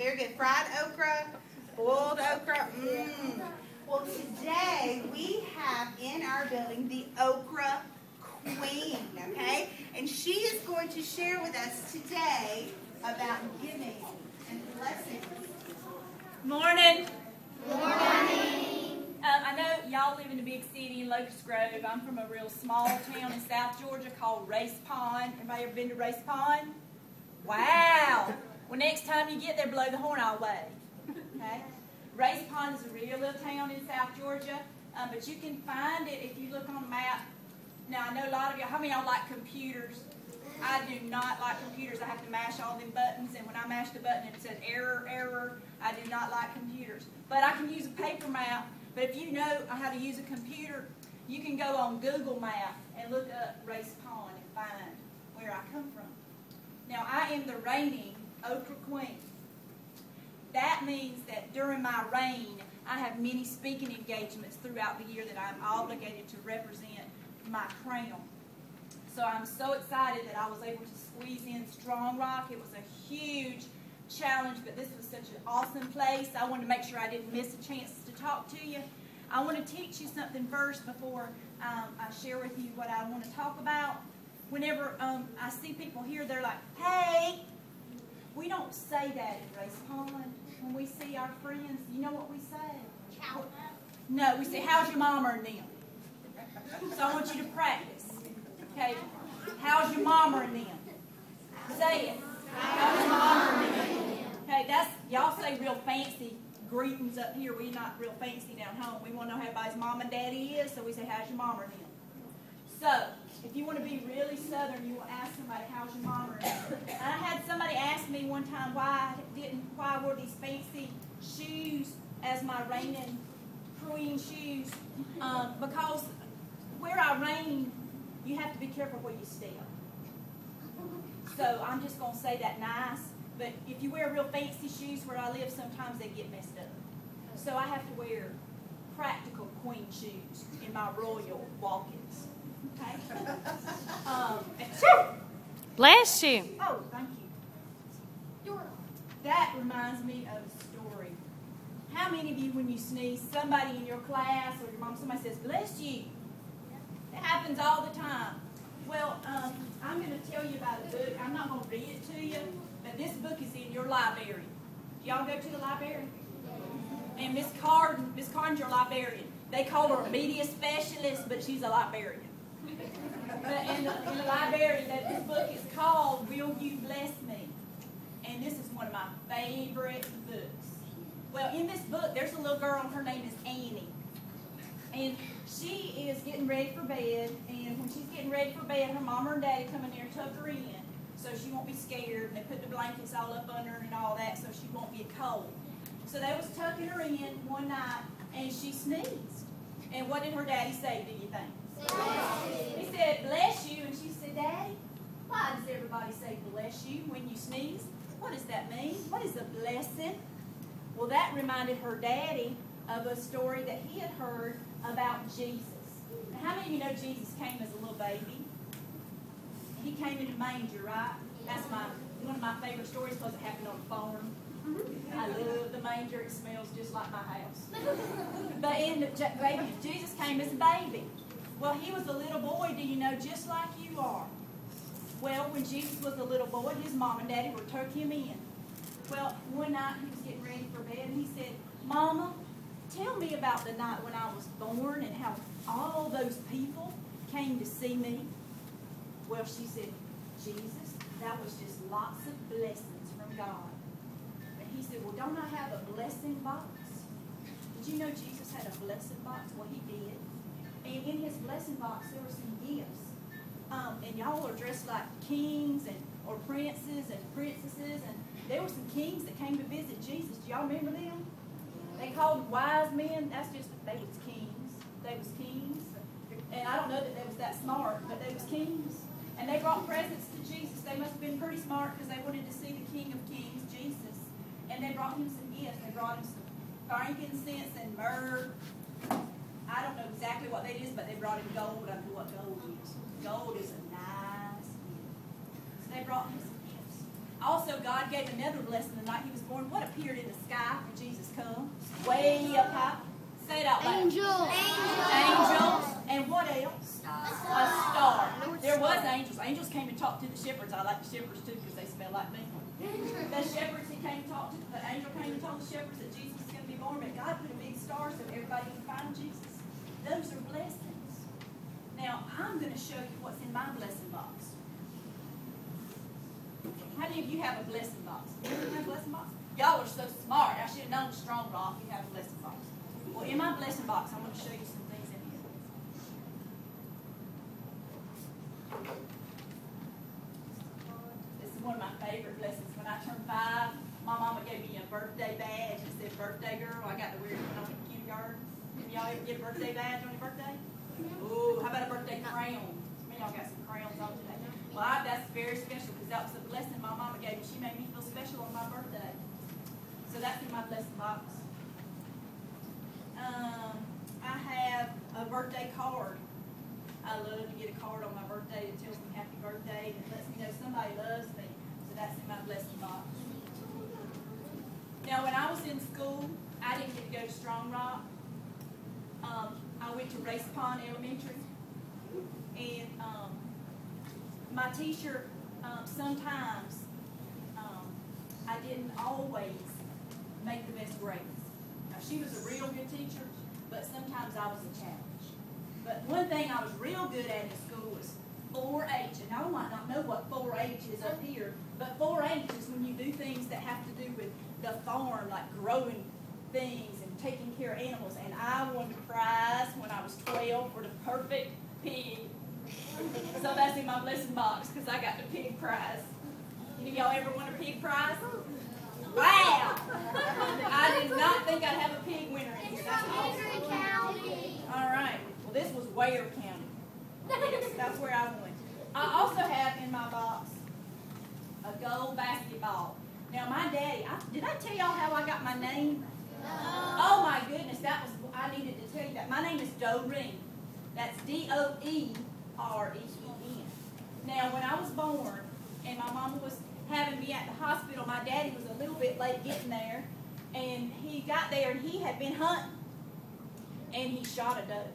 Very good. Fried okra, boiled okra. Well, today we have in our building the Okra Queen, okay? And she is going to share with us today about giving and blessings. Morning. Morning. I know y'all live in a big city in Locust Grove. I'm from a real small town in South Georgia called Race Pond. Everybody ever been to Race Pond? Wow. Well, next time you get there, blow the horn all the way. Okay? Race Pond is a real little town in South Georgia, but you can find it if you look on the map. Now, I know a lot of y'all, how many of y'all like computers? I do not like computers. I have to mash all them buttons, and when I mash the button, it says error, error. I do not like computers. But I can use a paper map, but if you know how to use a computer, you can go on Google Map and look up Race Pond and find where I come from. Now, I am the reigning Okra Queen. That means that during my reign, I have many speaking engagements throughout the year that I'm obligated to represent my crown. So I'm so excited that I was able to squeeze in Strong Rock. It was a huge challenge, but this was such an awesome place. I wanted to make sure I didn't miss a chance to talk to you. I want to teach you something first before I share with you what I want to talk about. Whenever I see people here, they're like, hey, we don't say that in Race Pond. When we see our friends, you know what we say? No, we say, how's your mama and them? So I want you to practice. Okay, how's your mama and them? Say it. How's your mama and them? Okay, that's, y'all say real fancy greetings up here. We're not real fancy down home. We want to know how everybody's mom and daddy is, so we say, how's your mama and them? So, if you want to be really southern, you will ask somebody, how's your mama and them? And I had somebody ask me one time why I wore these fancy shoes as my reigning queen shoes, because where I reign, you have to be careful where you step. So I'm just going to say that nice. But if you wear real fancy shoes where I live, sometimes they get messed up. So I have to wear practical queen shoes in my royal walk-ins. Okay? Bless you. Oh, thank you. That reminds me of a story. How many of you, when you sneeze, somebody in your class or your mom, somebody says, bless you? It happens all the time. Well, I'm going to tell you about a book. I'm not going to read it to you, but this book is in your library. Do y'all go to the library? And Miss Carden's your librarian. They call her a media specialist, but she's a librarian. But in the library, this book is called Will You Bless Me? And this is one of my favorite books. Well, in this book, there's a little girl, and her name is Annie. And she is getting ready for bed, and when she's getting ready for bed, her mama and daddy come in there and tuck her in so she won't be scared, and they put the blankets all up under her and all that so she won't get cold. So they was tucking her in one night, and she sneezed. And what did her daddy say, do you think? He said, bless you, and she said, Daddy, why does everybody say bless you when you sneeze? What does that mean? What is a blessing? Well, that reminded her daddy of a story that he had heard about Jesus. Now, how many of you know Jesus came as a little baby? He came in a manger, right? That's one of my favorite stories because it happened on a farm. I love the manger. It smells just like my house. But Jesus came as a baby. Well, he was a little boy, do you know, just like you are. Well, when Jesus was a little boy, his mom and daddy were tuck him in. Well, one night he was getting ready for bed, and he said, Mama, tell me about the night when I was born and how all those people came to see me. Well, she said, Jesus, that was just lots of blessings from God. And he said, well, don't I have a blessing box? Did you know Jesus had a blessing box? Well, he did. And in his blessing box, there were some gifts. And y'all are dressed like kings or princes and princesses. And there were some kings that came to visit Jesus. Do y'all remember them? They called them wise men. They was kings. They was kings. And I don't know that they was that smart, but they was kings. And they brought presents to Jesus. They must have been pretty smart because they wanted to see the King of Kings, Jesus. And they brought him some gifts. They brought him some frankincense and myrrh. I don't know exactly what that is, but they brought him gold. I know what gold is. Gold is a nice gift. So they brought him some gifts. Also, God gave another blessing the night he was born. What appeared in the sky when Jesus come? Way up high. Say it out loud. Angels. Angels. And what else? A star. There was angels. Angels came and talked to the shepherds. I like the shepherds too because they smell like me. The shepherds he came and talked to, the angel came and told the shepherds that Jesus was going to be born, but God put a big star so everybody could find Jesus. Those are blessings. Now, I'm going to show you what's in my blessing box. How many of you have a blessing box? You have a blessing box? Y'all are so smart. I should have known Strong Rock you have a blessing box. Well, in my blessing box, I'm going to show you some things in here. This is one of my favorite blessings. When I turned 5, my mama gave me a birthday badge. It said, "Birthday girl." I got to wear it when I went to kindergarten. Did y'all ever get a birthday badge on your birthday? Ooh, how about a birthday crown? Some of y'all got some crowns on today. Well, that's very special because that was a blessing my mama gave me. She made me feel special on my birthday. So that's in my blessing box. I have a birthday card. I love to get a card on my birthday that tells me happy birthday and lets me know somebody loves me. So that's in my blessing box. Now, when I was in school, I didn't get to go to Strong Rock. I went to Race Pond Elementary, and my teacher, sometimes I didn't always make the best grades. Now, she was a real good teacher, but sometimes I was a challenge. But one thing I was real good at in school was 4-H, and y'all might not know what 4-H is up here, but 4-H is when you do things that have to do with the farm, like growing things and taking care of animals. And I won the prize when I was 12 for the perfect pig. So that's in my blessing box because I got the pig prize. Any of y'all ever won a pig prize? Wow! I did not think I'd have a pig winner in here. That's awesome. All right. Well, this was Ware County. Yes, that's where I went. I also have in my box a gold basketball. Now, my daddy, did I tell y'all how I got my name? No. Oh, my goodness. I needed to tell you that. My name is Doreen. That's Doereen. Now, when I was born and my mama was having me at the hospital, my daddy was a little bit late getting there. And he got there and he had been hunting. And he shot a doe.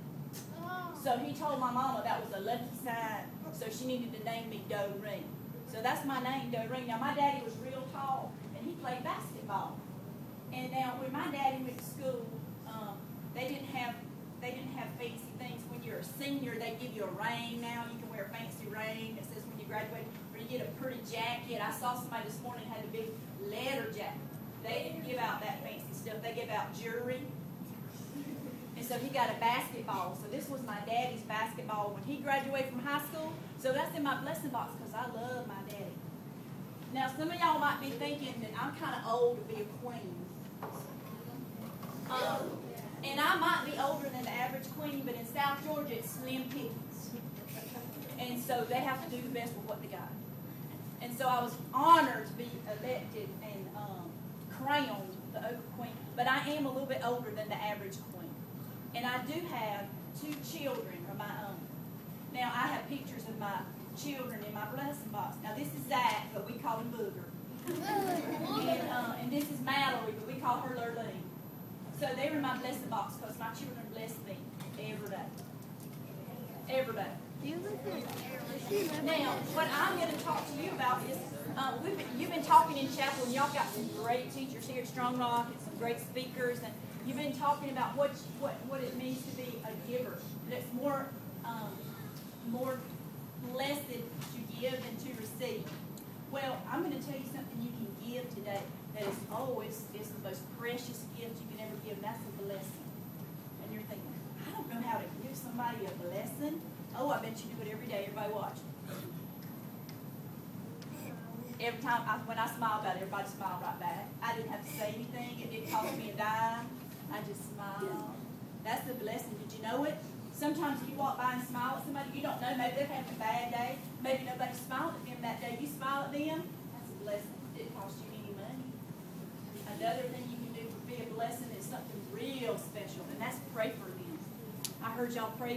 So he told my mama that was a lucky sign. So she needed to name me Doreen. So that's my name, Doreen. Now, my daddy was real tall, and he played basketball. And now, when my daddy went to school, they didn't have fancy things. When you're a senior, they give you a ring now. You can wear a fancy ring that says when you graduate, or you get a pretty jacket. I saw somebody this morning had a big leather jacket. They didn't give out that fancy stuff. They give out jewelry. And so he got a basketball. So this was my daddy's basketball when he graduated from high school. So that's in my blessing box because I love my daddy. Now, some of y'all might be thinking that I'm kind of old to be a queen. And I might be older than the average queen, but in South Georgia, it's slim pickings. And so they have to do the best with what they got. And so I was honored to be elected and crowned the Okra Queen. But I am a little bit older than the average queen. And I do have 2 children of my own. Now, I have pictures of my children in my blessing box. Now, this is Zach, but we call him Booger. And this is Mallory, but we call her Lurleen. So they're in my blessing box because my children bless me every day. Every day. Now, what I'm going to talk to you about is, you've been talking in chapel, and y'all got some great teachers here at Strong Rock and some great speakers, and you've been talking about what it means to be a giver. That it's more blessed to give than to receive. Well, I'm going to tell you something you can give today that is it's the most precious gift you can ever give, and that's a blessing. And you're thinking, I don't know how to give somebody a blessing. Oh, I bet you do it every day. Everybody watch. Every time, when I smile about it, everybody smiled right back. I didn't have to say anything. It didn't cost me a dime. I just smiled. That's the blessing. Did you know it? Sometimes you walk by and smile at somebody you don't know. Maybe they're having a bad day. Maybe nobody smiled at them that day. You smile at them. That's a blessing. It didn't cost you any money. Another thing you can do to be a blessing is something real special, and that's pray for them. I heard y'all pray